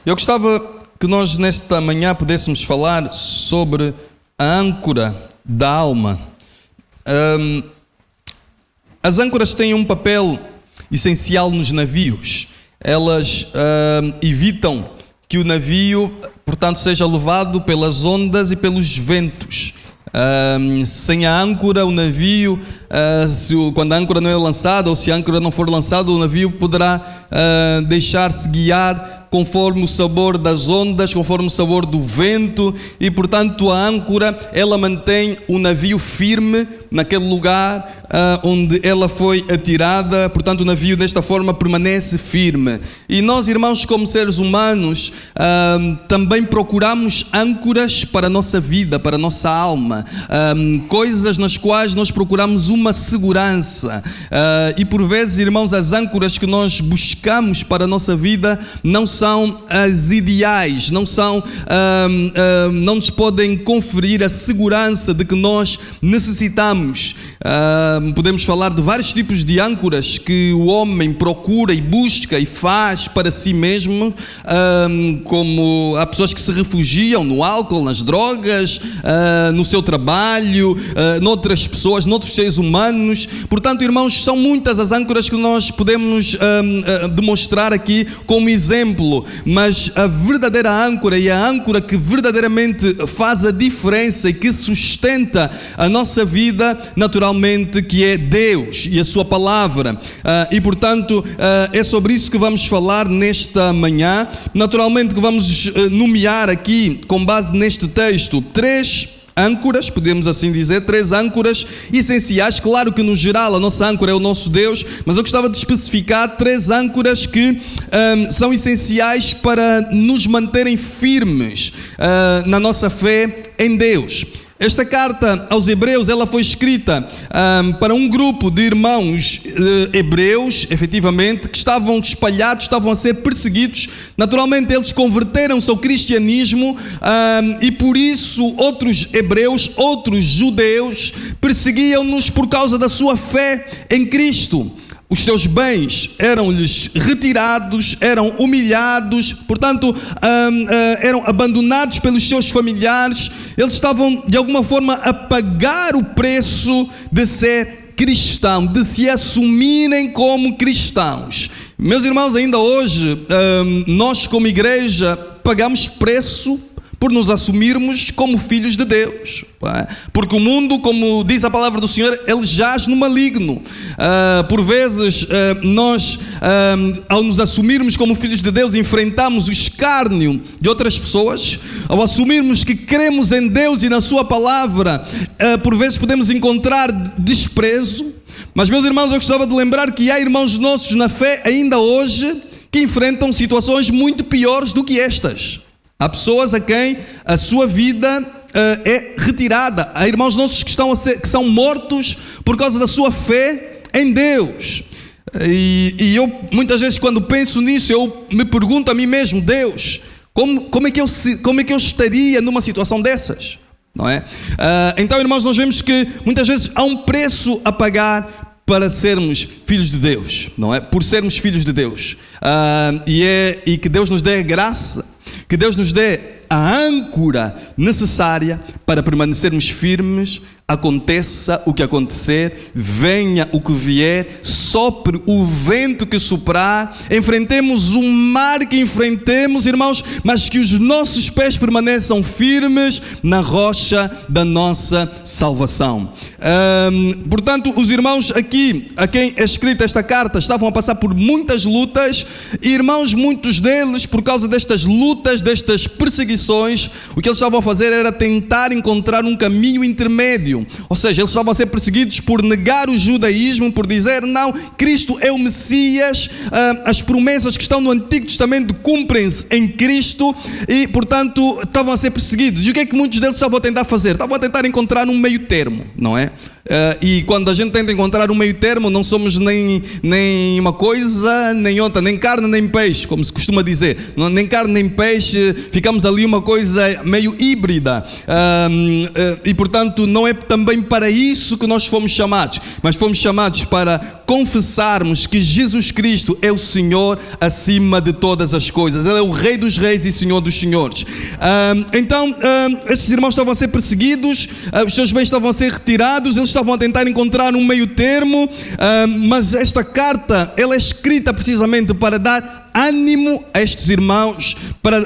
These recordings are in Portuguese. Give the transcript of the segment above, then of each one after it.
Eu gostava que nós nesta manhã pudéssemos falar sobre a âncora da alma. As âncoras têm um papel essencial nos navios. Elas evitam que o navio, portanto, seja levado pelas ondas e pelos ventos. Sem a âncora, o navio, quando a âncora não é lançada, ou se a âncora não for lançada, o navio poderá deixar-se guiar conforme o sabor das ondas, conforme o sabor do vento, e portanto a âncora, ela mantém o navio firme naquele lugar onde ela foi atirada. Portanto o navio desta forma permanece firme. E nós, irmãos, como seres humanos, também procuramos âncoras para a nossa vida, para a nossa alma, coisas nas quais nós procuramos uma segurança, e por vezes, irmãos, as âncoras que nós buscamos para a nossa vida não são as ideais, não nos podem conferir a segurança de que nós necessitamos. Podemos falar de vários tipos de âncoras que o homem procura e busca e faz para si mesmo, como há pessoas que se refugiam no álcool, nas drogas, no seu trabalho, noutras pessoas, noutros seres humanos. Portanto, irmãos, são muitas as âncoras que nós podemos demonstrar aqui como exemplo, mas a verdadeira âncora e a âncora que verdadeiramente faz a diferença e que sustenta a nossa vida, naturalmente, que é Deus e a sua palavra. E portanto é sobre isso que vamos falar nesta manhã. Naturalmente que vamos nomear aqui, com base neste texto, três âncoras, podemos assim dizer, três âncoras essenciais. Claro que no geral a nossa âncora é o nosso Deus, mas eu gostava de especificar três âncoras que são essenciais para nos manterem firmes na nossa fé em Deus. Esta carta aos Hebreus, ela foi escrita para um grupo de irmãos hebreus, efetivamente, que estavam espalhados, estavam a ser perseguidos. Naturalmente, eles converteram-se ao cristianismo e por isso outros hebreus, outros judeus, perseguiam-nos por causa da sua fé em Cristo. Os seus bens eram-lhes retirados, eram humilhados, portanto, eram abandonados pelos seus familiares. Eles estavam, de alguma forma, a pagar o preço de ser cristão, de se assumirem como cristãos. Meus irmãos, ainda hoje, nós como igreja pagamos preço por nos assumirmos como filhos de Deus, porque o mundo, como diz a palavra do Senhor, ele jaz no maligno. Por vezes nós, ao nos assumirmos como filhos de Deus, enfrentamos o escárnio de outras pessoas. Ao assumirmos que cremos em Deus e na sua palavra, por vezes podemos encontrar desprezo. Mas, meus irmãos, eu gostava de lembrar que há irmãos nossos na fé ainda hoje que enfrentam situações muito piores do que estas. Há pessoas a quem a sua vida é retirada. Há irmãos nossos que são mortos por causa da sua fé em Deus. E eu, muitas vezes, quando penso nisso, eu me pergunto a mim mesmo: Deus, como é que eu estaria numa situação dessas? Não é? Então, irmãos, nós vemos que muitas vezes há um preço a pagar para sermos filhos de Deus, não é? Por sermos filhos de Deus. E que Deus nos dê a graça, que Deus nos dê a âncora necessária para permanecermos firmes, aconteça o que acontecer, venha o que vier, sopre o vento que soprar, enfrentemos o mar que enfrentemos, irmãos, mas que os nossos pés permaneçam firmes na rocha da nossa salvação. Portanto, os irmãos aqui, a quem é escrita esta carta, estavam a passar por muitas lutas, e irmãos, muitos deles, por causa destas lutas, destas perseguições, o que eles estavam a fazer era tentar encontrar um caminho intermédio. Ou seja, eles estavam a ser perseguidos por negar o judaísmo, por dizer: não, Cristo é o Messias, as promessas que estão no Antigo Testamento cumprem-se em Cristo, e portanto estavam a ser perseguidos. E o que é que muitos deles estavam a tentar fazer? Estavam a tentar encontrar um meio termo, não é? E quando a gente tenta encontrar um meio termo, não somos nem uma coisa nem outra, nem carne nem peixe, como se costuma dizer, nem carne nem peixe, ficamos ali uma coisa meio híbrida, e portanto não é também para isso que nós fomos chamados, mas fomos chamados para confessarmos que Jesus Cristo é o Senhor acima de todas as coisas. Ele é o Rei dos Reis e Senhor dos Senhores. Então, estes irmãos estavam a ser perseguidos, os seus bens estavam a ser retirados, eles estavam a tentar encontrar um meio termo, mas esta carta, ela é escrita precisamente para dar ânimo a estes irmãos, para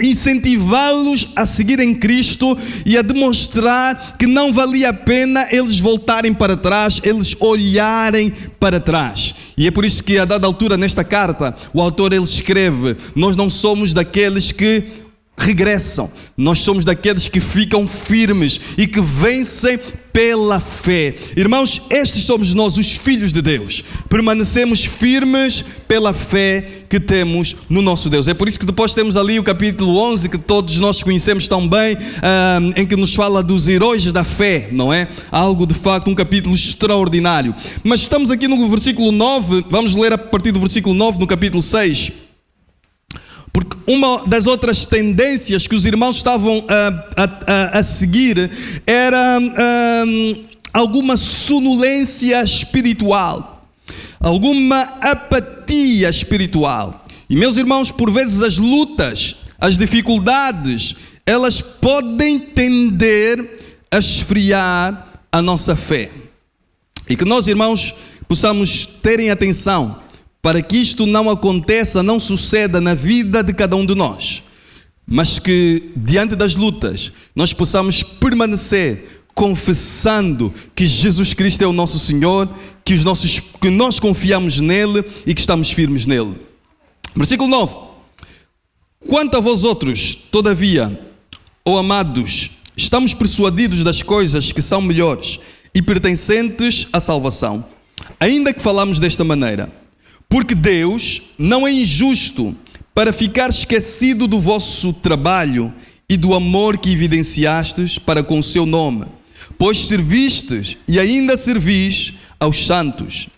incentivá-los a seguirem Cristo e a demonstrar que não valia a pena eles voltarem para trás, eles olharem para trás. E é por isso que a dada altura nesta carta, o autor ele escreve: nós não somos daqueles que regressam, nós somos daqueles que ficam firmes e que vencem pela fé. Irmãos, estes somos nós, os filhos de Deus. Permanecemos firmes pela fé que temos no nosso Deus. É por isso que depois temos ali o capítulo 11, que todos nós conhecemos tão bem, em que nos fala dos heróis da fé, não é? Algo de facto, um capítulo extraordinário. Mas estamos aqui no versículo 9, vamos ler a partir do versículo 9 no capítulo 6. Porque uma das outras tendências que os irmãos estavam a seguir era alguma sonolência espiritual, alguma apatia espiritual. E meus irmãos, por vezes as lutas, as dificuldades, elas podem tender a esfriar a nossa fé. E que nós, irmãos, possamos terem atenção para que isto não aconteça, não suceda na vida de cada um de nós, mas que diante das lutas nós possamos permanecer confessando que Jesus Cristo é o nosso Senhor, que nós confiamos nele e que estamos firmes nele. Versículo 9: quanto a vós outros, todavia, ó amados, estamos persuadidos das coisas que são melhores e pertencentes à salvação, ainda que falamos desta maneira. Porque Deus não é injusto para ficar esquecido do vosso trabalho e do amor que evidenciastes para com o seu nome, pois servistes e ainda servis aos santos.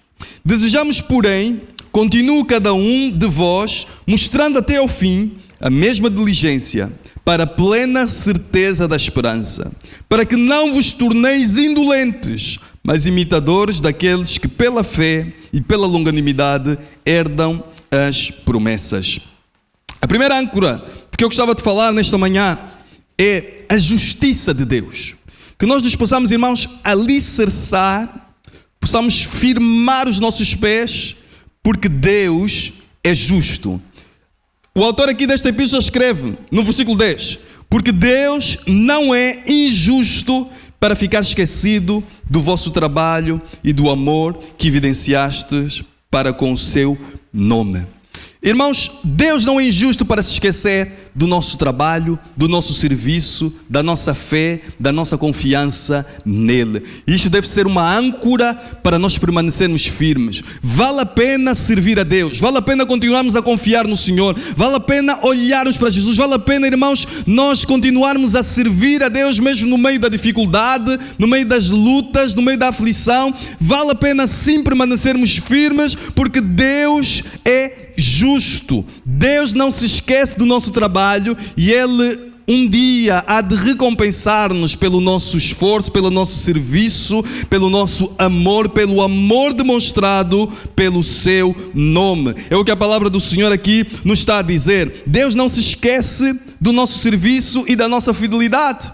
Desejamos, porém, continue cada um de vós mostrando até ao fim a mesma diligência, para a plena certeza da esperança, para que não vos torneis indolentes, mas imitadores daqueles que pela fé e pela longanimidade herdam as promessas. A primeira âncora que eu gostava de falar nesta manhã é a justiça de Deus. Que nós nos possamos, irmãos, alicerçar, possamos firmar os nossos pés, porque Deus é justo. O autor aqui desta epístola escreve no versículo 10: porque Deus não é injusto para ficar esquecido do vosso trabalho e do amor que evidenciastes para com o seu nome. Irmãos, Deus não é injusto para se esquecer do nosso trabalho, do nosso serviço, da nossa fé, da nossa confiança nele. Isto deve ser uma âncora para nós permanecermos firmes. Vale a pena servir a Deus, vale a pena continuarmos a confiar no Senhor, vale a pena olharmos para Jesus, vale a pena, irmãos, nós continuarmos a servir a Deus mesmo no meio da dificuldade, no meio das lutas, no meio da aflição. Vale a pena sim permanecermos firmes, porque Deus é justo. Deus não se esquece do nosso trabalho e Ele um dia há de recompensar-nos pelo nosso esforço, pelo nosso serviço, pelo nosso amor, pelo amor demonstrado pelo seu nome. É o que a palavra do Senhor aqui nos está a dizer. Deus não se esquece do nosso serviço e da nossa fidelidade.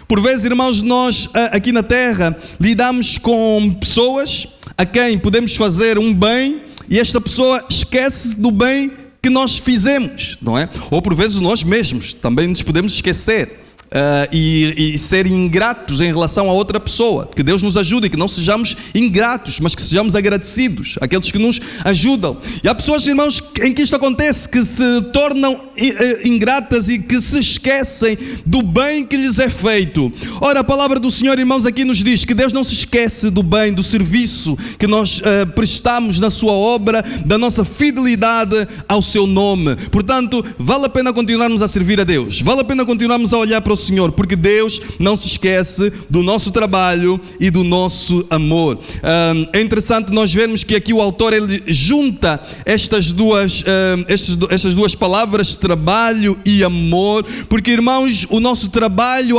Por vezes, irmãos, nós aqui na terra lidamos com pessoas a quem podemos fazer um bem e esta pessoa esquece do bem que nós fizemos, não é? Ou por vezes nós mesmos também nos podemos esquecer e ser ingratos em relação a outra pessoa. Que Deus nos ajude e que não sejamos ingratos, mas que sejamos agradecidos àqueles que nos ajudam. E há pessoas, irmãos, em que isto acontece, que se tornam ingratas e que se esquecem do bem que lhes é feito. Ora, a palavra do Senhor, irmãos, aqui nos diz que Deus não se esquece do bem, do serviço que nós prestamos na sua obra, da nossa fidelidade ao seu nome. Portanto, vale a pena continuarmos a servir a Deus, vale a pena continuarmos a olhar para o Senhor, porque Deus não se esquece do nosso trabalho e do nosso amor. É interessante nós vermos que aqui o autor ele junta estas duas palavras, trabalho e amor, porque, irmãos, o nosso trabalho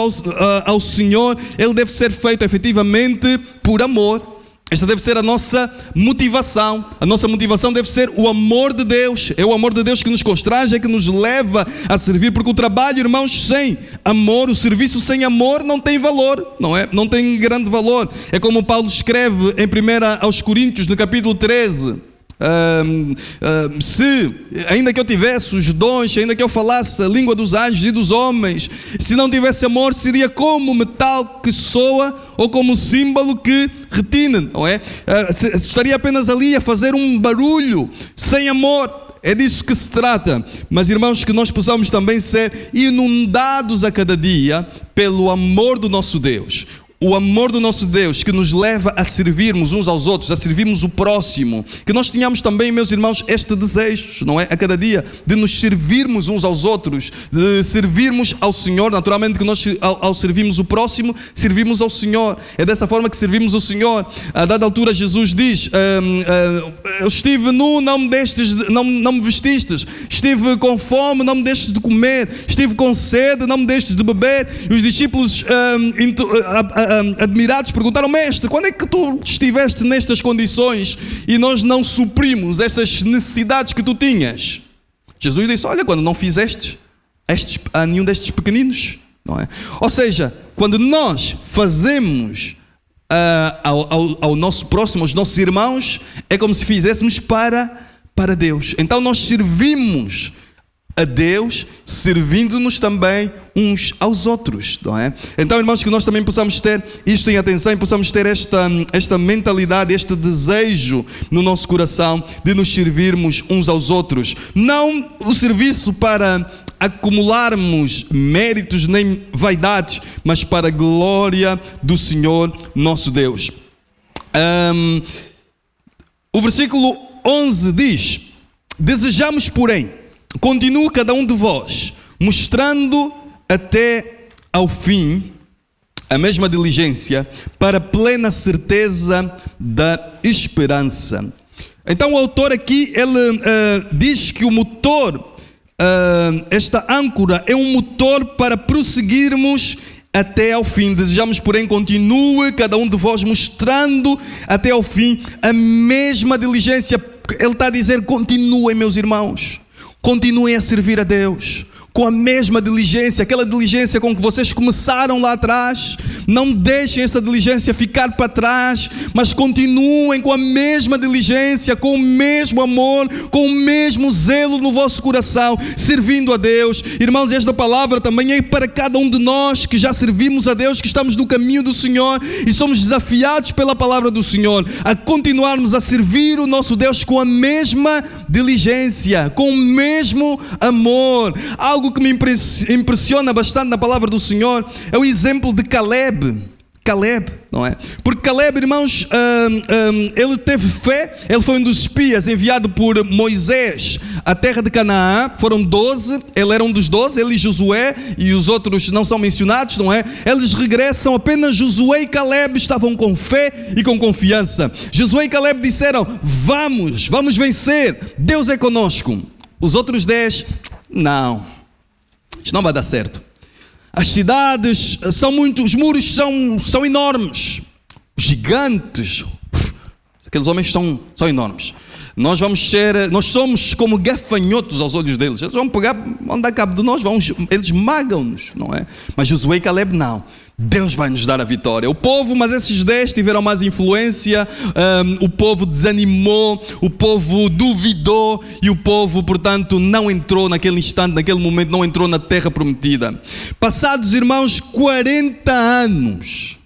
ao Senhor, ele deve ser feito efetivamente por amor. Esta deve ser a nossa motivação. A nossa motivação deve ser o amor de Deus. É o amor de Deus que nos constrange, é que nos leva a servir, porque o trabalho, irmãos, sem amor, o serviço sem amor não tem valor, não é? Não tem grande valor. É como Paulo escreve em 1 aos Coríntios, no capítulo 13. Se ainda que eu tivesse os dons, ainda que eu falasse a língua dos anjos e dos homens, se não tivesse amor, seria como metal que soa ou como símbolo que retine, não é? Estaria apenas ali a fazer um barulho sem amor. É disso que se trata. Mas, irmãos, que nós possamos também ser inundados a cada dia pelo amor do nosso Deus. O amor do nosso Deus que nos leva a servirmos uns aos outros, a servirmos o próximo. Que nós tenhamos também, meus irmãos, este desejo, não é? A cada dia, de nos servirmos uns aos outros, de servirmos ao Senhor. Naturalmente que nós, ao servirmos o próximo, servimos ao Senhor. É dessa forma que servimos o Senhor. A dada altura Jesus diz, eu estive nu, não me vestistes. Estive com fome, não me destes de comer. Estive com sede, não me destes de beber. E os discípulos admirados perguntaram: Mestre, quando é que tu estiveste nestas condições e nós não suprimos estas necessidades que tu tinhas? Jesus disse: olha, quando não fizeste a nenhum destes pequeninos, não é? Ou seja, quando nós fazemos ao nosso próximo, aos nossos irmãos, é como se fizéssemos para Deus. Então nós servimos a Deus, servindo-nos também uns aos outros, não é? Então, irmãos, que nós também possamos ter isto em atenção e possamos ter esta mentalidade, este desejo no nosso coração de nos servirmos uns aos outros. Não o serviço para acumularmos méritos nem vaidades, mas para a glória do Senhor nosso Deus. O versículo 11 diz: desejamos, porém, continue cada um de vós, mostrando até ao fim a mesma diligência, para a plena certeza da esperança. Então o autor aqui, ele diz que o motor, esta âncora é um motor para prosseguirmos até ao fim. Desejamos, porém, continue cada um de vós mostrando até ao fim a mesma diligência. Ele está a dizer: continuem, meus irmãos. Continuem a servir a Deus com a mesma diligência, aquela diligência com que vocês começaram lá atrás. Não deixem essa diligência ficar para trás, mas continuem com a mesma diligência, com o mesmo amor, com o mesmo zelo no vosso coração, servindo a Deus. Irmãos, esta palavra também é para cada um de nós que já servimos a Deus, que estamos no caminho do Senhor e somos desafiados pela palavra do Senhor a continuarmos a servir o nosso Deus com a mesma diligência, com o mesmo amor. Algo que me impressiona bastante na palavra do Senhor é o exemplo de Caleb, não é? Porque Caleb, irmãos, ele teve fé. Ele foi um dos espias enviado por Moisés à terra de Canaã. Foram 12, ele era um dos 12, ele e Josué, e os outros não são mencionados, não é? Eles regressam, apenas Josué e Caleb estavam com fé e com confiança. Josué e Caleb disseram: vamos vencer, Deus é conosco. Os outros 10, não, isto não vai dar certo. As cidades são muitos, os muros são enormes, gigantes, aqueles homens são enormes. Nós somos como gafanhotos aos olhos deles. Eles vão dar cabo de nós, eles esmagam-nos, não é? Mas Josué e Caleb, não. Deus vai nos dar a vitória. O povo, mas esses 10 tiveram mais influência, o povo desanimou, o povo duvidou e o povo, portanto, não entrou naquele instante, naquele momento, não entrou na terra prometida. Passados, irmãos, 40 anos,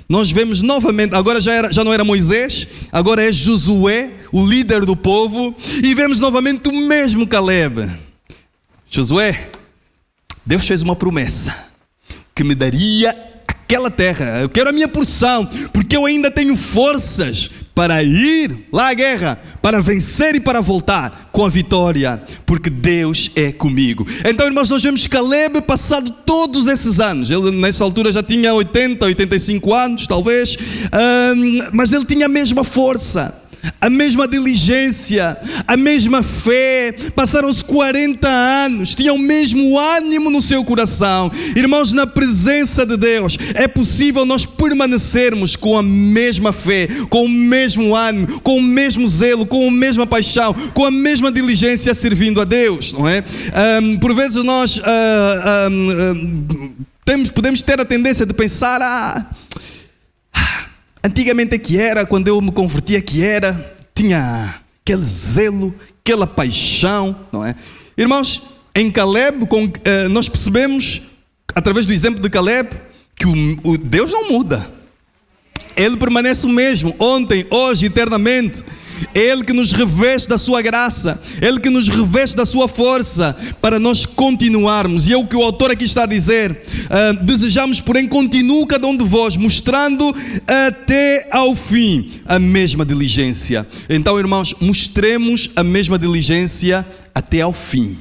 nós vemos novamente, agora já não era Moisés, agora é Josué, o líder do povo, e vemos novamente o mesmo Caleb. Josué, Deus fez uma promessa que me daria aquela terra. Eu quero a minha porção, porque eu ainda tenho forças para ir lá à guerra, para vencer e para voltar com a vitória, porque Deus é comigo. Então, irmãos, nós vemos Caleb passado todos esses anos. Ele nessa altura já tinha 80, 85 anos, talvez, mas ele tinha a mesma força, a mesma diligência, a mesma fé. Passaram-se 40 anos, tinha o mesmo ânimo no seu coração. Irmãos, na presença de Deus é possível nós permanecermos com a mesma fé, com o mesmo ânimo, com o mesmo zelo, com a mesma paixão, com a mesma diligência servindo a Deus, não é? Por vezes nós podemos ter a tendência de pensar: antigamente é que era, quando eu me converti é que era, tinha aquele zelo, aquela paixão, não é? Irmãos, em Caleb, nós percebemos, através do exemplo de Caleb, que o Deus não muda. Ele permanece o mesmo, ontem, hoje, eternamente. Ele que nos reveste da sua graça, Ele que nos reveste da sua força para nós continuarmos. E é o que o autor aqui está a dizer: desejamos, porém, continue cada um de vós, mostrando até ao fim a mesma diligência. Então, irmãos, mostremos a mesma diligência até ao fim.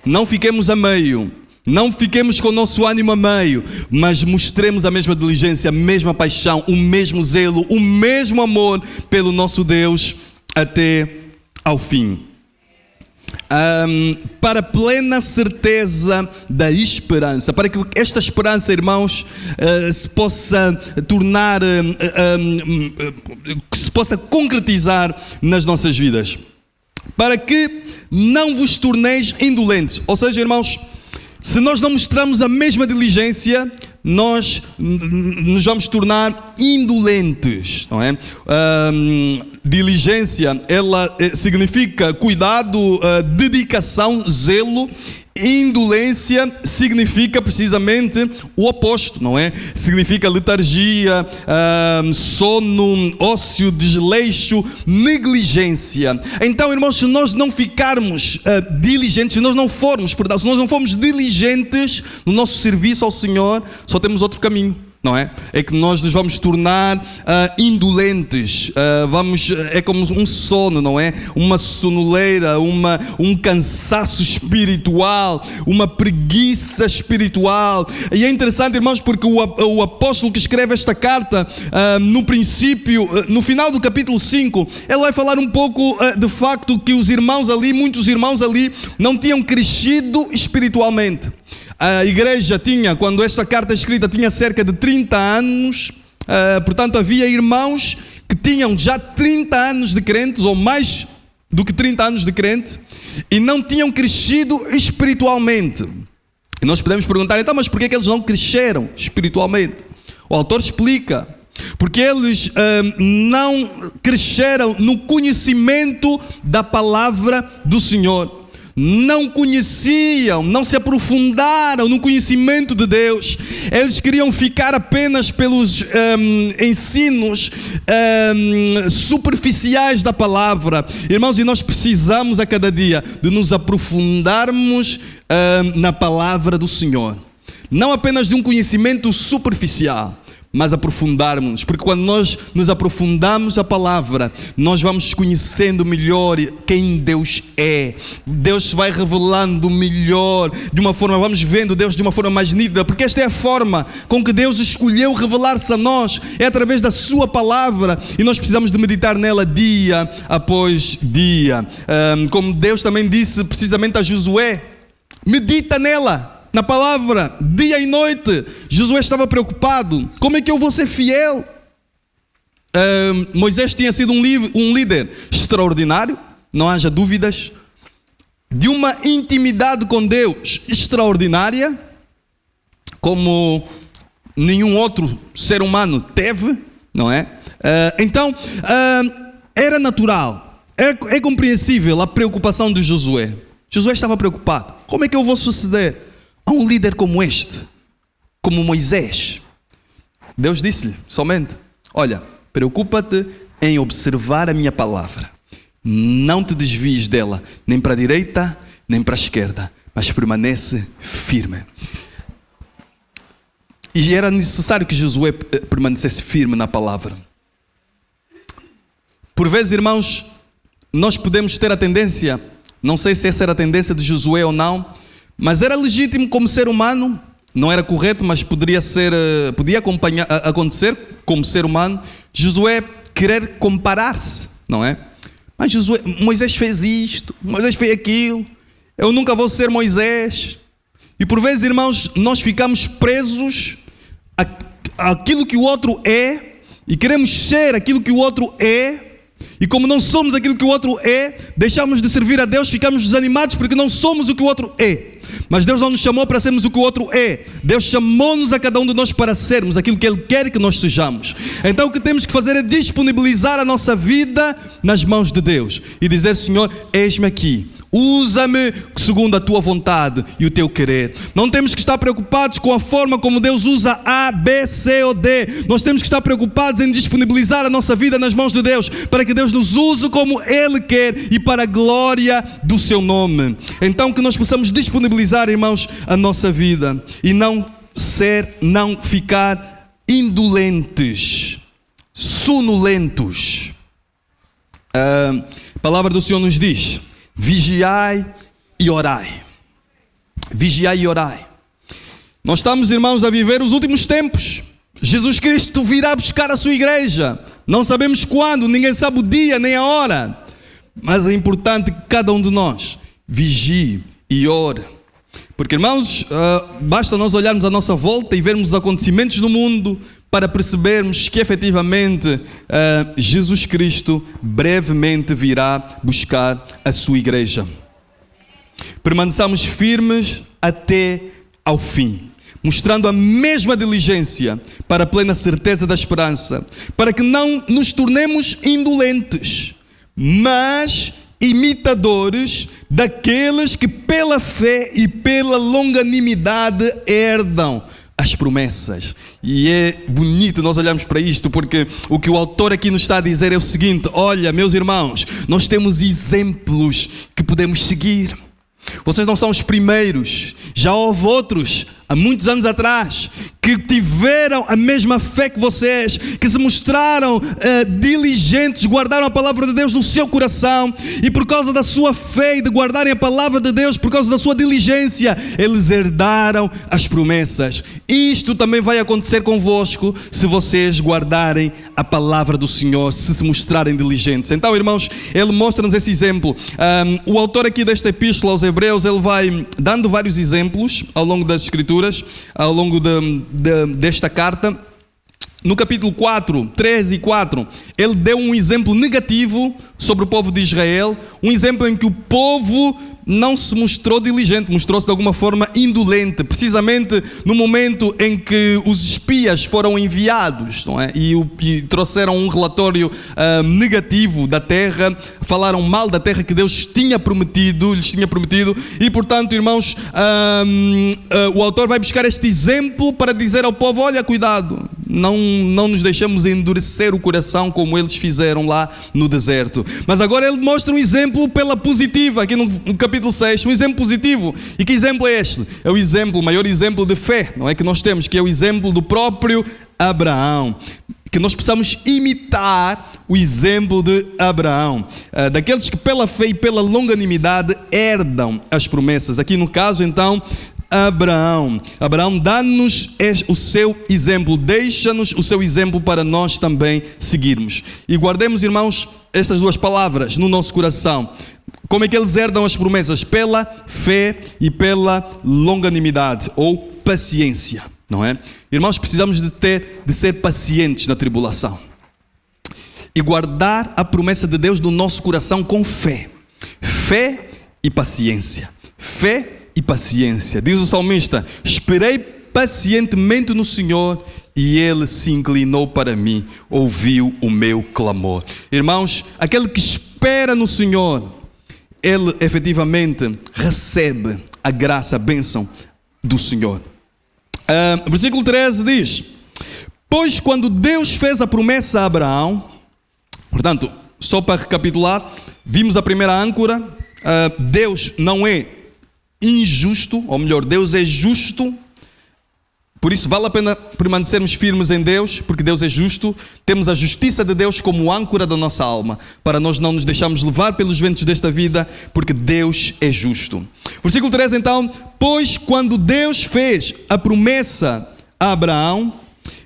Não fiquemos a meio. Não fiquemos com o nosso ânimo a meio, mas mostremos a mesma diligência, a mesma paixão, o mesmo zelo, o mesmo amor pelo nosso Deus até ao fim. Para plena certeza da esperança, para que esta esperança, irmãos, se possa tornar, que se possa concretizar nas nossas vidas. Para que não vos torneis indolentes, ou seja, irmãos, se nós não mostramos a mesma diligência, nós nos vamos tornar indolentes, não é? Diligência, ela significa cuidado, dedicação, zelo. Indolência significa precisamente o oposto, não é? Significa letargia, sono, ócio, desleixo, negligência. Então, irmãos, se nós não ficarmos diligentes, se nós não formos diligentes no nosso serviço ao Senhor, só temos outro caminho. Não é? É que nós nos vamos tornar indolentes, é como um sono, não é? Uma sonoleira, um cansaço espiritual, uma preguiça espiritual. E é interessante, irmãos, porque o apóstolo que escreve esta carta, no princípio, no final do capítulo 5, ele vai falar um pouco de facto que muitos irmãos ali, não tinham crescido espiritualmente. A igreja tinha, quando esta carta é escrita, tinha cerca de 30 anos, portanto havia irmãos que tinham já 30 anos de crentes, ou mais do que 30 anos de crente, e não tinham crescido espiritualmente. E nós podemos perguntar, então, mas por que é que eles não cresceram espiritualmente? O autor explica: porque eles não cresceram no conhecimento da palavra do Senhor. Não conheciam, não se aprofundaram no conhecimento de Deus. Eles queriam ficar apenas pelos ensinos superficiais da palavra. Irmãos, e nós precisamos a cada dia de nos aprofundarmos na palavra do Senhor. Não apenas de um conhecimento superficial, mas aprofundarmos, porque quando nós nos aprofundamos a palavra, nós vamos conhecendo melhor quem Deus é. Deus vai revelando melhor, vamos vendo Deus de uma forma mais nítida, porque esta é a forma com que Deus escolheu revelar-se a nós, é através da sua palavra, e nós precisamos de meditar nela dia após dia. Como Deus também disse precisamente a Josué: medita nela, na palavra, dia e noite. Josué estava preocupado: como é que eu vou ser fiel? Moisés tinha sido um líder extraordinário, não haja dúvidas, de uma intimidade com Deus extraordinária, como nenhum outro ser humano teve, não é? Então, era natural, é compreensível a preocupação de Josué. Josué estava preocupado: como é que eu vou suceder a um líder como este, como Moisés? Deus disse-lhe somente: olha, preocupa-te em observar a minha palavra. Não te desvies dela, nem para a direita, nem para a esquerda, mas permanece firme. E era necessário que Josué permanecesse firme na palavra. Por vezes, irmãos, nós podemos ter a tendência, não sei se essa era a tendência de Josué ou não, mas era legítimo como ser humano, não era correto, mas podia acontecer como ser humano, Josué querer comparar-se, não é? Mas Moisés fez isto, Moisés fez aquilo, eu nunca vou ser Moisés. E por vezes, irmãos, nós ficamos presos àquilo que o outro é e queremos ser aquilo que o outro é. E como não somos aquilo que o outro é, deixamos de servir a Deus, ficamos desanimados porque não somos o que o outro é. Mas Deus não nos chamou para sermos o que o outro é. Deus chamou-nos a cada um de nós para sermos aquilo que Ele quer que nós sejamos. Então o que temos que fazer é disponibilizar a nossa vida nas mãos de Deus e dizer: Senhor, eis-me aqui. Usa-me segundo a tua vontade e o teu querer. Não temos que estar preocupados com a forma como Deus usa A, B, C ou D. Nós temos que estar preocupados em disponibilizar a nossa vida nas mãos de Deus, para que Deus nos use como Ele quer e para a glória do seu nome. Então que nós possamos disponibilizar, irmãos, a nossa vida e não ficar indolentes, sonolentos. A palavra do Senhor nos diz: vigiai e orai. Vigiai e orai. Nós estamos, irmãos, a viver os últimos tempos. Jesus Cristo virá buscar a sua igreja. Não sabemos quando, ninguém sabe o dia nem a hora. Mas é importante que cada um de nós vigie e ore. Porque, irmãos, basta nós olharmos à nossa volta e vermos os acontecimentos no mundo para percebermos que efetivamente Jesus Cristo brevemente virá buscar a sua igreja. Permaneçamos firmes até ao fim, mostrando a mesma diligência para a plena certeza da esperança, para que não nos tornemos indolentes, mas imitadores daqueles que pela fé e pela longanimidade herdam as promessas. E é bonito nós olharmos para isto, porque o que o autor aqui nos está a dizer é o seguinte: olha, meus irmãos, nós temos exemplos que podemos seguir. Vocês não são os primeiros, já houve outros há muitos anos atrás que tiveram a mesma fé que vocês, que se mostraram diligentes, guardaram a palavra de Deus no seu coração, e por causa da sua fé e de guardarem a palavra de Deus, por causa da sua diligência, eles herdaram as promessas. Isto também vai acontecer convosco se vocês guardarem a palavra do Senhor, se mostrarem diligentes. Então, irmãos, ele mostra-nos esse exemplo. O autor aqui desta epístola aos Hebreus, ele vai dando vários exemplos ao longo das Escrituras, ao longo desta carta. No capítulo 4, 3 e 4, ele deu um exemplo negativo sobre o povo de Israel, um exemplo em que o povo não se mostrou diligente, mostrou-se de alguma forma indolente, precisamente no momento em que os espias foram enviados, não é? E trouxeram um relatório negativo da terra, falaram mal da terra que Deus lhes tinha prometido, e portanto, irmãos, o autor vai buscar este exemplo para dizer ao povo: olha, cuidado, não nos deixemos endurecer o coração como eles fizeram lá no deserto. Mas agora ele mostra um exemplo pela positiva, aqui no capítulo 6, um exemplo positivo. E que exemplo é este? É o maior exemplo de fé, não é, que nós temos, que é o exemplo do próprio Abraão. Que nós possamos imitar o exemplo de Abraão, daqueles que pela fé e pela longanimidade herdam as promessas. Aqui no caso, então, Abraão dá-nos o seu exemplo, deixa-nos o seu exemplo para nós também seguirmos. E guardemos, irmãos, estas duas palavras no nosso coração. Como é que eles herdam as promessas? Pela fé e pela longanimidade, ou paciência, não é? Irmãos, precisamos de ser pacientes na tribulação e guardar a promessa de Deus no nosso coração com fé. Fé e paciência. Fé e paciência. Diz o salmista: esperei pacientemente no Senhor e Ele se inclinou para mim, ouviu o meu clamor. Irmãos, aquele que espera no Senhor, ele efetivamente recebe a graça, a bênção do Senhor. Versículo 13 diz: pois quando Deus fez a promessa a Abraão, portanto, só para recapitular, vimos a primeira âncora. Deus não é injusto, ou melhor, Deus é justo. Por isso vale a pena permanecermos firmes em Deus, porque Deus é justo. Temos a justiça de Deus como âncora da nossa alma, para nós não nos deixarmos levar pelos ventos desta vida, porque Deus é justo. Versículo 3 então: pois quando Deus fez a promessa a Abraão,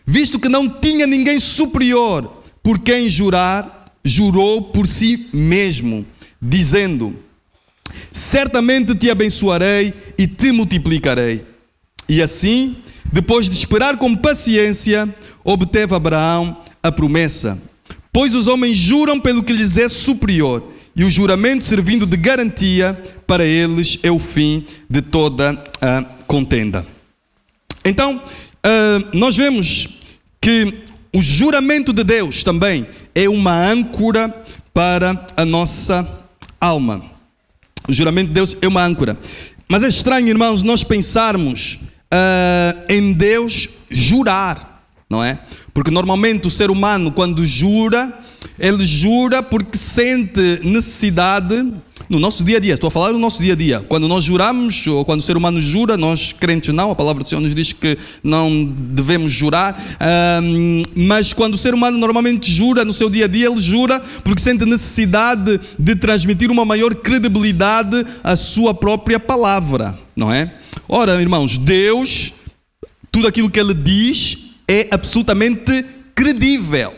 visto que não tinha ninguém superior por quem jurar, jurou por si mesmo, dizendo: certamente te abençoarei e te multiplicarei. E assim, depois de esperar com paciência, obteve Abraão a promessa. Pois os homens juram pelo que lhes é superior, e o juramento, servindo de garantia para eles, é o fim de toda a contenda. Então, nós vemos que o juramento de Deus também é uma âncora para a nossa alma. O juramento de Deus é uma âncora. Mas é estranho, irmãos, nós pensarmos em Deus jurar, não é? Porque normalmente o ser humano, quando jura, ele jura porque sente necessidade no nosso dia a dia. Estou a falar do nosso dia a dia. Quando nós juramos, ou quando o ser humano jura, nós crentes não, a palavra do Senhor nos diz que não devemos jurar, mas quando o ser humano normalmente jura no seu dia a dia, ele jura porque sente necessidade de transmitir uma maior credibilidade à sua própria palavra, não é? Ora, irmãos, Deus, tudo aquilo que Ele diz é absolutamente credível,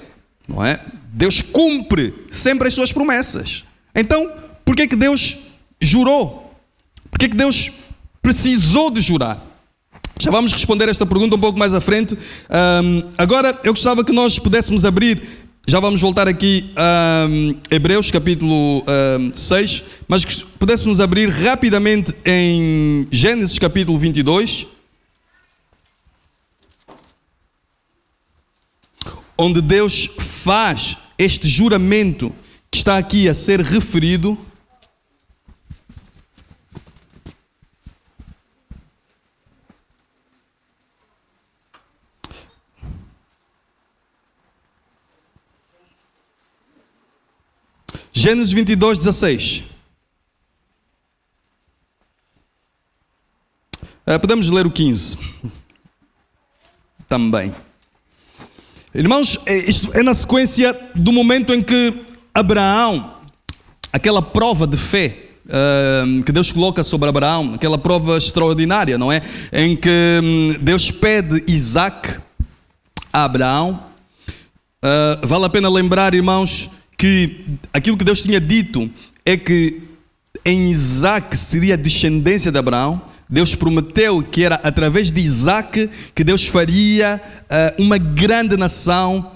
não é? Deus cumpre sempre as suas promessas. Então, por que Deus jurou? Por que Deus precisou de jurar? Já vamos responder esta pergunta um pouco mais à frente. Agora, eu gostava que nós pudéssemos abrir, já vamos voltar aqui a Hebreus capítulo 6, mas que pudéssemos abrir rapidamente em Gênesis capítulo 22, onde Deus faz este juramento que está aqui a ser referido. Gênesis 22, 16. Podemos ler o 15 também. Irmãos, isto é na sequência do momento em que Abraão, aquela prova de fé que Deus coloca sobre Abraão, aquela prova extraordinária, não é? Em que Deus pede Isaac a Abraão. Vale a pena lembrar, irmãos, que aquilo que Deus tinha dito é que em Isaac seria a descendência de Abraão. Deus prometeu que era através de Isaac que Deus faria uma grande nação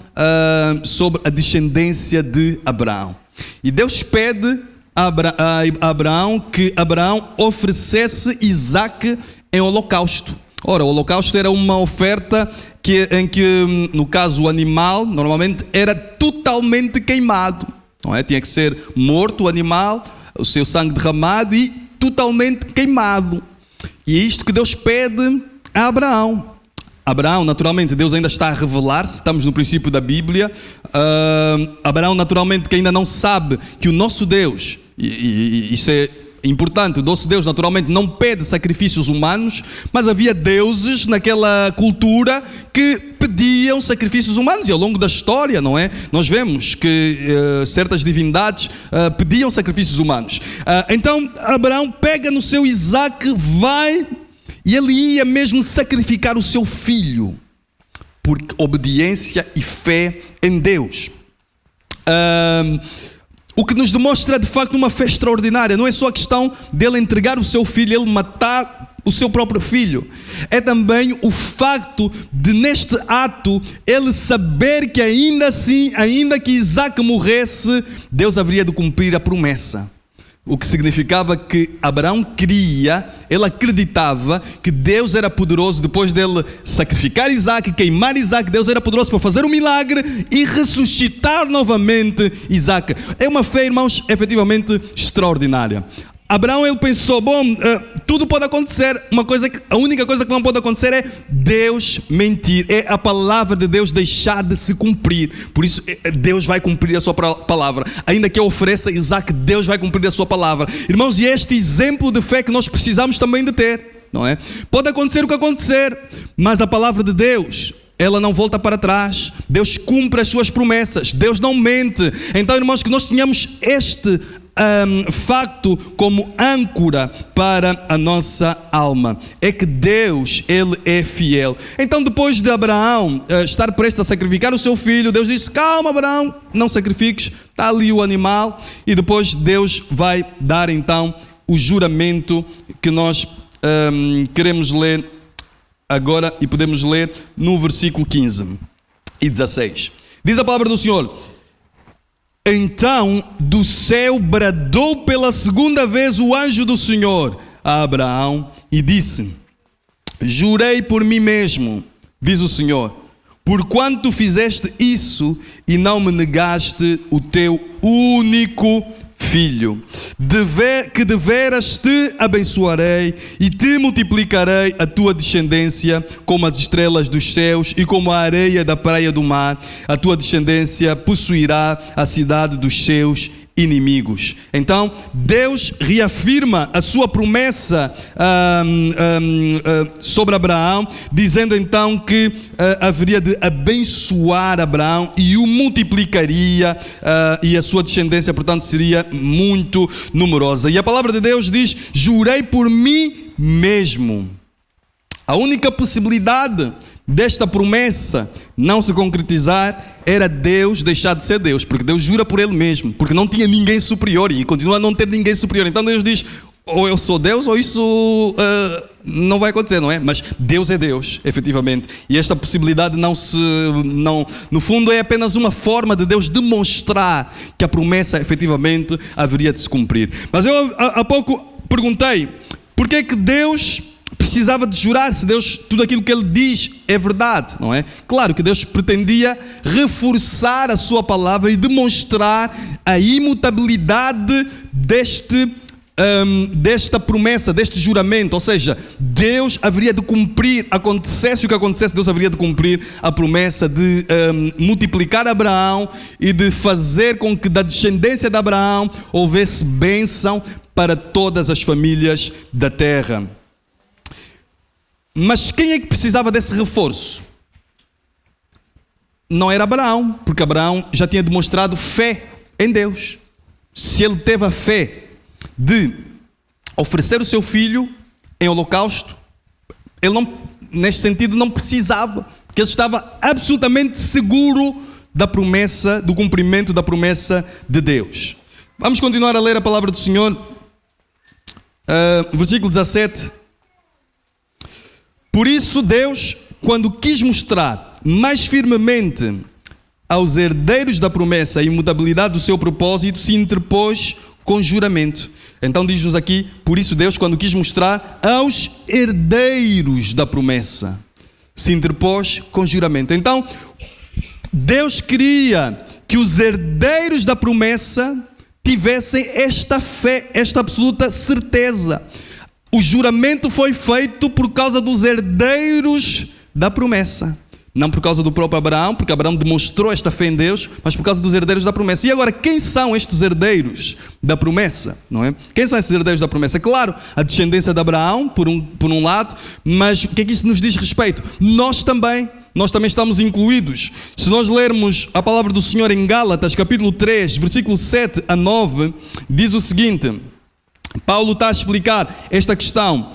sobre a descendência de Abraão. E Deus pede a Abraão que Abraão oferecesse Isaac em holocausto. Ora, o holocausto era uma oferta em que, no caso, o animal normalmente era totalmente queimado, não é? Tinha que ser morto o animal, o seu sangue derramado e totalmente queimado. E é isto que Deus pede a Abraão. Abraão, naturalmente, Deus ainda está a revelar-se, estamos no princípio da Bíblia. Abraão, naturalmente, que ainda não sabe que o nosso Deus, e isso é importante, o nosso Deus naturalmente não pede sacrifícios humanos, mas havia deuses naquela cultura que pediam sacrifícios humanos, e ao longo da história, não é? Nós vemos que certas divindades pediam sacrifícios humanos. Então Abraão pega no seu Isaac, vai, e ele ia mesmo sacrificar o seu filho, por obediência e fé em Deus. O que nos demonstra de facto uma fé extraordinária. Não é só a questão dele entregar o seu filho, ele matar o seu próprio filho. É também o facto de neste ato ele saber que ainda assim, ainda que Isaac morresse, Deus haveria de cumprir a promessa. O que significava que Abraão cria, ele acreditava que Deus era poderoso, depois dele sacrificar Isaac, queimar Isaac, Deus era poderoso para fazer um milagre e ressuscitar novamente Isaac. É uma fé, irmãos, efetivamente extraordinária. Abraão, ele pensou, tudo pode acontecer, a única coisa que não pode acontecer é Deus mentir, é a palavra de Deus deixar de se cumprir. Por isso Deus vai cumprir a sua palavra, ainda que eu ofereça Isaac, Deus vai cumprir a sua palavra. Irmãos, e é este exemplo de fé que nós precisamos também de ter. não é? Pode acontecer o que acontecer, mas a palavra de Deus, ela não volta para trás. Deus cumpre as suas promessas. Deus não mente. Então, irmãos, que nós tenhamos este facto como âncora para a nossa alma. É que Deus, Ele é fiel. Então, depois de Abraão estar prestes a sacrificar o seu filho, Deus disse: calma, Abraão, não sacrifiques. Está ali o animal. E depois Deus vai dar então o juramento que nós queremos ler agora, e podemos ler no versículo 15 e 16. Diz a palavra do Senhor: então do céu bradou pela segunda vez o anjo do Senhor a Abraão e disse: jurei por mim mesmo, diz o Senhor, porquanto fizeste isso e não me negaste o teu único filho, que deveras te abençoarei e te multiplicarei a tua descendência como as estrelas dos céus e como a areia da praia do mar. A tua descendência possuirá a cidade dos seus inimigos. Então, Deus reafirma a sua promessa sobre Abraão, dizendo então que haveria de abençoar Abraão e o multiplicaria, e a sua descendência, portanto, seria muito numerosa. E a palavra de Deus diz: jurei por mim mesmo. A única possibilidade desta promessa não se concretizar era Deus deixar de ser Deus, porque Deus jura por Ele mesmo, porque não tinha ninguém superior e continua a não ter ninguém superior. Então Deus diz: ou eu sou Deus ou isso não vai acontecer, não é? Mas Deus é Deus, efetivamente. E esta possibilidade no fundo é apenas uma forma de Deus demonstrar que a promessa efetivamente haveria de se cumprir. Mas eu há pouco perguntei: por que é que Deus precisava de jurar se tudo aquilo que Ele diz é verdade, não é? Claro que Deus pretendia reforçar a sua palavra e demonstrar a imutabilidade desta promessa, deste juramento. Ou seja, Deus haveria de cumprir, acontecesse o que acontecesse, Deus haveria de cumprir a promessa de multiplicar Abraão e de fazer com que da descendência de Abraão houvesse bênção para todas as famílias da terra. Mas quem é que precisava desse reforço? Não era Abraão, porque Abraão já tinha demonstrado fé em Deus. Se ele teve a fé de oferecer o seu filho em holocausto, ele não, neste sentido, não precisava, porque ele estava absolutamente seguro da promessa, do cumprimento da promessa de Deus. Vamos continuar a ler a palavra do Senhor, versículo 17. Por isso Deus, quando quis mostrar mais firmemente aos herdeiros da promessa a imutabilidade do seu propósito, se interpôs com juramento. Então diz-nos aqui: por isso Deus, quando quis mostrar aos herdeiros da promessa, se interpôs com juramento. Então Deus queria que os herdeiros da promessa tivessem esta fé, esta absoluta certeza. O juramento foi feito por causa dos herdeiros da promessa. Não por causa do próprio Abraão, porque Abraão demonstrou esta fé em Deus, mas por causa dos herdeiros da promessa. E agora, quem são estes herdeiros da promessa? Não é? Quem são esses herdeiros da promessa? Claro, a descendência de Abraão, por um lado, mas o que é que isso nos diz respeito? Nós também estamos incluídos. Se nós lermos a palavra do Senhor em Gálatas, capítulo 3, versículo 7 a 9, diz o seguinte... Paulo está a explicar esta questão.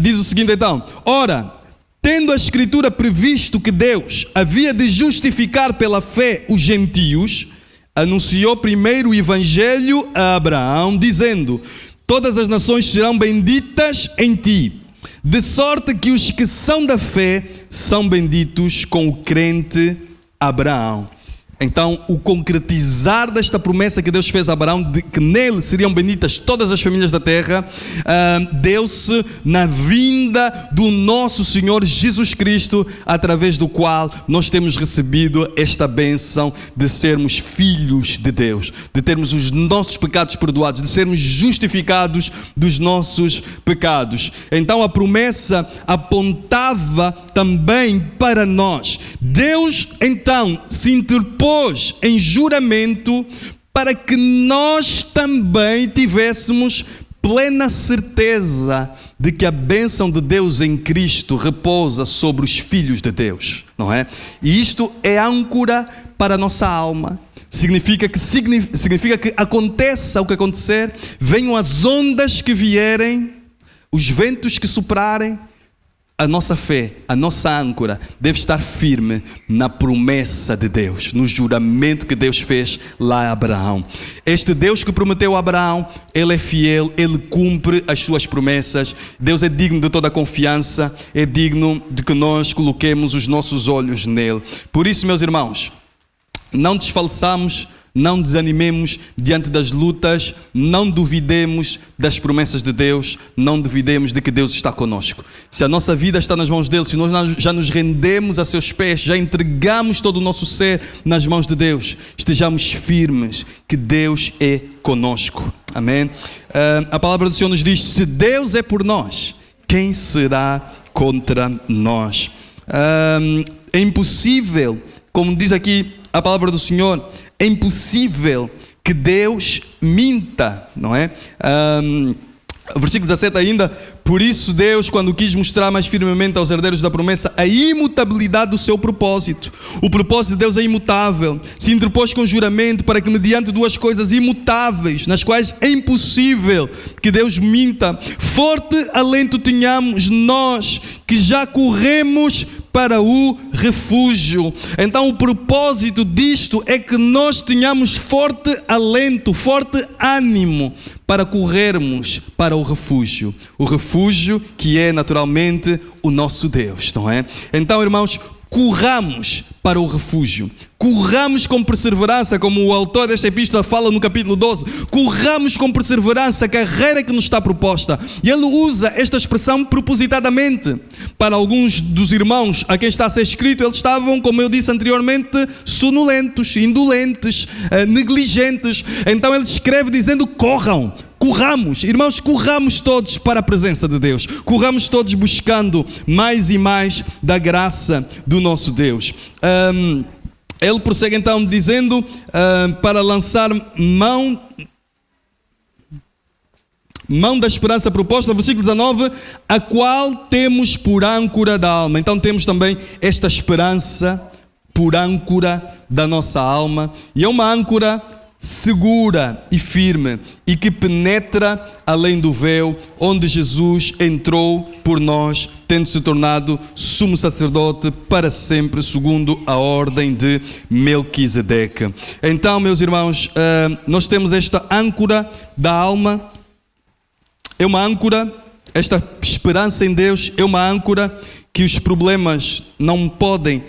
Diz o seguinte então: ora, tendo a Escritura previsto que Deus havia de justificar pela fé os gentios, anunciou primeiro o Evangelho a Abraão, dizendo: todas as nações serão benditas em ti, de sorte que os que são da fé são benditos com o crente Abraão. Então, o concretizar desta promessa que Deus fez a Abraão, de que nele seriam benditas todas as famílias da terra, deu-se na vinda do nosso Senhor Jesus Cristo, através do qual nós temos recebido esta bênção de sermos filhos de Deus, de termos os nossos pecados perdoados, de sermos justificados dos nossos pecados. Então, a promessa apontava também para nós. Deus, então, se interpôs em juramento para que nós também tivéssemos plena certeza de que a bênção de Deus em Cristo repousa sobre os filhos de Deus, não é? E isto é âncora para a nossa alma. Significa que aconteça o que acontecer, venham as ondas que vierem, os ventos que soprarem, a nossa fé, a nossa âncora deve estar firme na promessa de Deus, no juramento que Deus fez lá a Abraão. Este Deus que prometeu a Abraão, Ele é fiel, Ele cumpre as suas promessas. Deus é digno de toda a confiança, é digno de que nós coloquemos os nossos olhos nele. Por isso, meus irmãos, não desfaleçamos, não desanimemos diante das lutas, não duvidemos das promessas de Deus, não duvidemos de que Deus está conosco. Se a nossa vida está nas mãos dele, se nós já nos rendemos a seus pés, já entregamos todo o nosso ser nas mãos de Deus, estejamos firmes que Deus é conosco. Amém? A palavra do Senhor nos diz: se Deus é por nós, quem será contra nós? É impossível, como diz aqui a palavra do Senhor, é impossível que Deus minta, não é? Versículo 17 ainda: por isso Deus, quando quis mostrar mais firmemente aos herdeiros da promessa a imutabilidade do seu propósito. O propósito de Deus é imutável. Se interpôs com juramento para que, mediante duas coisas imutáveis, nas quais é impossível que Deus minta, forte alento tenhamos nós que já corremos para o refúgio. Então o propósito disto é que nós tenhamos forte alento, forte ânimo para corrermos para o refúgio. O refúgio que é naturalmente o nosso Deus, não é? Então, irmãos, corramos para o refúgio. Corramos com perseverança, como o autor desta epístola fala no capítulo 12. Corramos com perseverança a carreira que nos está proposta. E ele usa esta expressão propositadamente. Para alguns dos irmãos a quem está a ser escrito, eles estavam, como eu disse anteriormente, sonolentos, indolentes, negligentes. Então ele escreve dizendo: corram. Corramos, irmãos, corramos todos para a presença de Deus. Corramos todos buscando mais e mais da graça do nosso Deus. Ele prossegue então dizendo para lançar mão da esperança proposta, versículo 19, a qual temos por âncora da alma. Então temos também esta esperança por âncora da nossa alma, e é uma âncora segura e firme, e que penetra além do véu, onde Jesus entrou por nós, tendo se tornado sumo sacerdote para sempre, segundo a ordem de Melquisedeque. Então, meus irmãos, nós temos esta âncora da alma. É uma âncora, esta esperança em Deus é uma âncora que os problemas não podem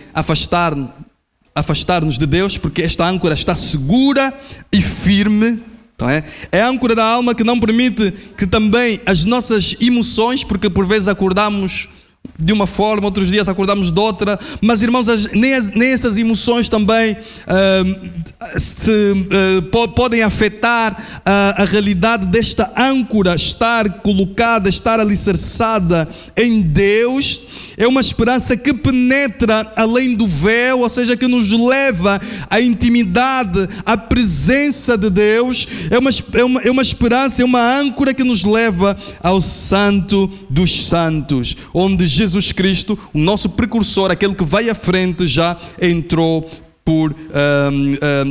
afastar-nos de Deus, porque esta âncora está segura e firme. Então é a âncora da alma que não permite que também as nossas emoções, porque por vezes acordamos de uma forma, outros dias acordamos de outra, mas irmãos, nem essas emoções também podem afetar a realidade desta âncora estar colocada, estar alicerçada em Deus. É uma esperança que penetra além do véu, ou seja, que nos leva à intimidade, à presença de Deus. É uma esperança, é uma âncora que nos leva ao Santo dos Santos, onde Jesus Cristo, o nosso precursor, aquele que vai à frente, já entrou por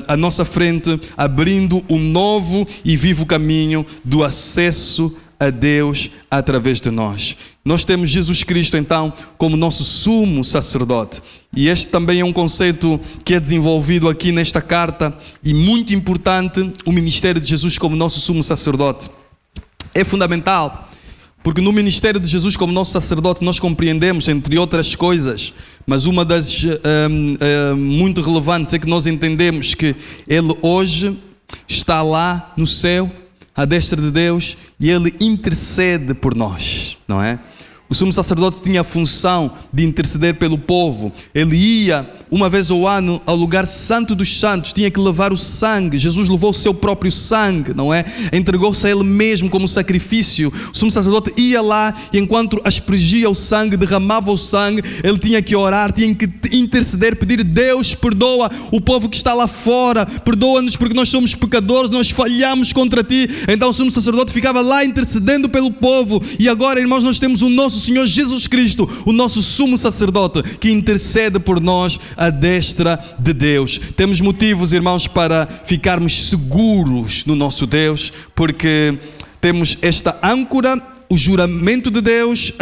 a nossa frente, abrindo um novo e vivo caminho do acesso a Deus através de nós. Nós temos Jesus Cristo então como nosso sumo sacerdote, e este também é um conceito que é desenvolvido aqui nesta carta, e muito importante. O ministério de Jesus como nosso sumo sacerdote é fundamental, porque no ministério de Jesus como nosso sacerdote nós compreendemos, entre outras coisas, mas uma das muito relevantes é que nós entendemos que Ele hoje está lá no céu, à destra de Deus, e Ele intercede por nós, não é? O sumo sacerdote tinha a função de interceder pelo povo. Ele ia uma vez ao ano ao lugar santo dos santos, tinha que levar o sangue. Jesus levou o seu próprio sangue, não é? Entregou-se a ele mesmo como sacrifício. O sumo sacerdote ia lá e enquanto aspergia o sangue, derramava o sangue, ele tinha que orar, tinha que interceder, pedir: Deus, perdoa o povo que está lá fora, perdoa-nos porque nós somos pecadores, nós falhamos contra ti. Então o sumo sacerdote ficava lá intercedendo pelo povo. E agora, irmãos, nós temos o nosso Senhor Jesus Cristo, o nosso sumo sacerdote, que intercede por nós à destra de Deus. Temos motivos, irmãos, para ficarmos seguros no nosso Deus, porque temos esta âncora, o juramento de Deus,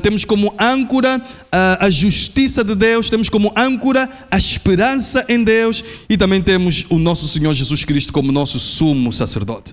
temos como âncora a justiça de Deus, temos como âncora a esperança em Deus e também temos o nosso Senhor Jesus Cristo como nosso sumo sacerdote.